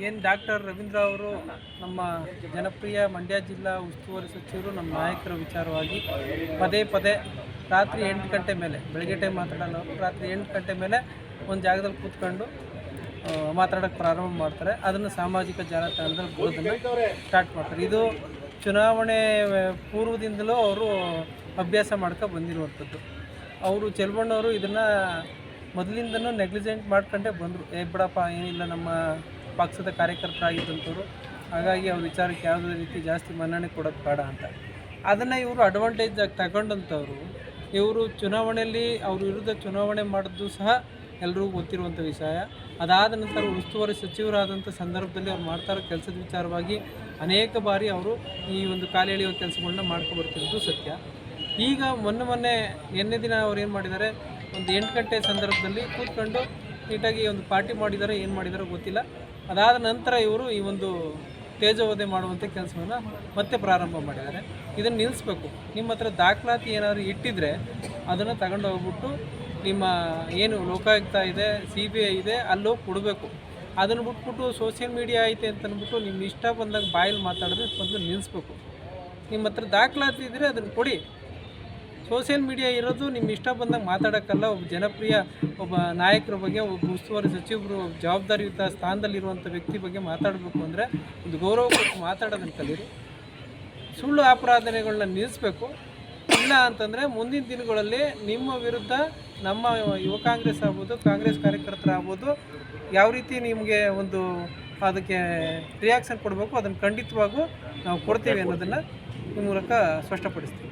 ಏನು ಡಾಕ್ಟರ್ ರವೀಂದ್ರ ಅವರು ನಮ್ಮ ಜನಪ್ರಿಯ ಮಂಡ್ಯ ಜಿಲ್ಲಾ ಉಸ್ತುವಾರಿ ಸಚಿವರು, ನಮ್ಮ ನಾಯಕರ ವಿಚಾರವಾಗಿ ಪದೇ ಪದೇ ರಾತ್ರಿ 8 ಗಂಟೆ ಮೇಲೆ, ಬೆಳಗ್ಗೆ ಟೈಮ್ ಮಾತಾಡಲ್ಲ ಅವರು, ರಾತ್ರಿ 8 ಗಂಟೆ ಮೇಲೆ ಒಂದು ಜಾಗದಲ್ಲಿ ಕೂತ್ಕೊಂಡು ಮಾತಾಡೋಕ್ಕೆ ಪ್ರಾರಂಭ ಮಾಡ್ತಾರೆ. ಅದನ್ನು ಸಾಮಾಜಿಕ ಜಾಲತಾಣದಲ್ಲಿ ಬರೋದನ್ನು ಸ್ಟಾರ್ಟ್ ಮಾಡ್ತಾರೆ. ಇದು ಚುನಾವಣೆ ಪೂರ್ವದಿಂದಲೂ ಅವರು ಅಭ್ಯಾಸ ಮಾಡ್ಕೊ ಬಂದಿರುವಂಥದ್ದು. ಅವರು ಚೆಲ್ಬಣ್ಣವರು ಇದನ್ನು ಮೊದಲಿಂದನೂ ನೆಗ್ಲಿಜೆಂಟ್ ಮಾಡ್ಕೊಂಡೇ ಬಂದರು. ಬಿಡಪ್ಪ, ಏನಿಲ್ಲ, ನಮ್ಮ ಪಕ್ಷದ ಕಾರ್ಯಕರ್ತರಾಗಿದ್ದಂಥವ್ರು, ಹಾಗಾಗಿ ಅವ್ರ ವಿಚಾರಕ್ಕೆ ಯಾವುದೇ ರೀತಿ ಜಾಸ್ತಿ ಮನ್ನಣೆ ಕೊಡೋದು ಬೇಡ ಅಂತ. ಅದನ್ನು ಇವರು ಅಡ್ವಾಂಟೇಜಾಗಿ ತಗೊಂಡಂಥವ್ರು. ಇವರು ಚುನಾವಣೆಯಲ್ಲಿ ಅವ್ರ ವಿರುದ್ಧ ಚುನಾವಣೆ ಮಾಡಿದ್ದು ಸಹ ಎಲ್ರಿಗೂ ಗೊತ್ತಿರುವಂಥ ವಿಷಯ. ಅದಾದ ನಂತರ ಉಸ್ತುವಾರಿ ಸಚಿವರಾದಂಥ ಸಂದರ್ಭದಲ್ಲಿ ಅವ್ರು ಮಾಡ್ತಾರೋ ಕೆಲಸದ ವಿಚಾರವಾಗಿ ಅನೇಕ ಬಾರಿ ಅವರು ಈ ಒಂದು ಕಾಲು ಎಳೆಯುವ ಕೆಲಸಗಳನ್ನ ಮಾಡ್ಕೊಬರ್ತಿರೋದು ಸತ್ಯ. ಈಗ ನಿನ್ನೆ ದಿನ ಅವ್ರು ಏನು ಮಾಡಿದ್ದಾರೆ, ಒಂದು 8 ಗಂಟೆ ಸಂದರ್ಭದಲ್ಲಿ ಕೂತ್ಕೊಂಡು ನೀಟಾಗಿ ಒಂದು ಪಾರ್ಟಿ ಮಾಡಿದ್ದಾರೆ, ಏನು ಮಾಡಿದಾರೋ ಗೊತ್ತಿಲ್ಲ. ಅದಾದ ನಂತರ ಇವರು ಈ ಒಂದು ತೇಜೋವಧೆ ಮಾಡುವಂಥ ಕೆಲಸವನ್ನು ಮತ್ತೆ ಪ್ರಾರಂಭ ಮಾಡಿದ್ದಾರೆ. ಇದನ್ನು ನಿಲ್ಲಿಸ್ಬೇಕು. ನಿಮ್ಮ ಹತ್ರ ದಾಖಲಾತಿ ಏನಾದರೂ ಇಟ್ಟಿದ್ರೆ ಅದನ್ನು ತಗೊಂಡು ಹೋಗ್ಬಿಟ್ಟು ನಿಮ್ಮ ಏನು ಲೋಕಾಯುಕ್ತ ಇದೆ, CBI ಇದೆ, ಅಲ್ಲೋಗಿ ಕೊಡಬೇಕು. ಅದನ್ನು ಬಿಟ್ಬಿಟ್ಟು ಸೋಷಿಯಲ್ ಮೀಡಿಯಾ ಐತೆ ಅಂತಂದ್ಬಿಟ್ಟು ನಿಮ್ಮ ಇಷ್ಟ ಬಂದಾಗ ಬಾಯಲ್ಲಿ ಮಾತಾಡಿದ್ರೆ ಮೊದಲು ನಿಲ್ಲಿಸ್ಬೇಕು. ನಿಮ್ಮ ಹತ್ರ ದಾಖಲಾತಿ ಇದ್ದರೆ ಅದನ್ನು ಕೊಡಿ. ಸೋಷಿಯಲ್ ಮೀಡಿಯಾ ಇರೋದು ನಿಮ್ಮ ಇಷ್ಟ ಬಂದಾಗ ಮಾತಾಡೋಕ್ಕಲ್ಲ. ಒಬ್ಬ ಜನಪ್ರಿಯ ಒಬ್ಬ ನಾಯಕರ ಬಗ್ಗೆ, ಒಬ್ಬ ಉಸ್ತುವಾರಿ ಸಚಿವರು, ಜವಾಬ್ದಾರಿಯುತ ಸ್ಥಾನದಲ್ಲಿರುವಂಥ ವ್ಯಕ್ತಿ ಬಗ್ಗೆ ಮಾತಾಡಬೇಕು ಅಂದರೆ ಒಂದು ಗೌರವ ಕೊಟ್ಟು ಮಾತಾಡೋದನ್ನು ಕಲೀರಿ. ಸುಳ್ಳು ಆಪಾದನೆಗಳನ್ನ ನಿಲ್ಲಿಸಬೇಕು. ಇಲ್ಲ ಅಂತಂದರೆ ಮುಂದಿನ ದಿನಗಳಲ್ಲಿ ನಿಮ್ಮ ವಿರುದ್ಧ ನಮ್ಮ ಯುವ ಕಾಂಗ್ರೆಸ್ ಆಗ್ಬೋದು, ಕಾಂಗ್ರೆಸ್ ಕಾರ್ಯಕರ್ತರಾಗ್ಬೋದು, ಯಾವ ರೀತಿ ನಿಮಗೆ ಒಂದು ಅದಕ್ಕೆ ರಿಯಾಕ್ಷನ್ ಕೊಡಬೇಕು ಅದನ್ನು ಖಂಡಿತವಾಗೂ ನಾವು ಕೊಡ್ತೀವಿ ಅನ್ನೋದನ್ನು ಈ ಮೂಲಕ ಸ್ಪಷ್ಟಪಡಿಸ್ತೀವಿ.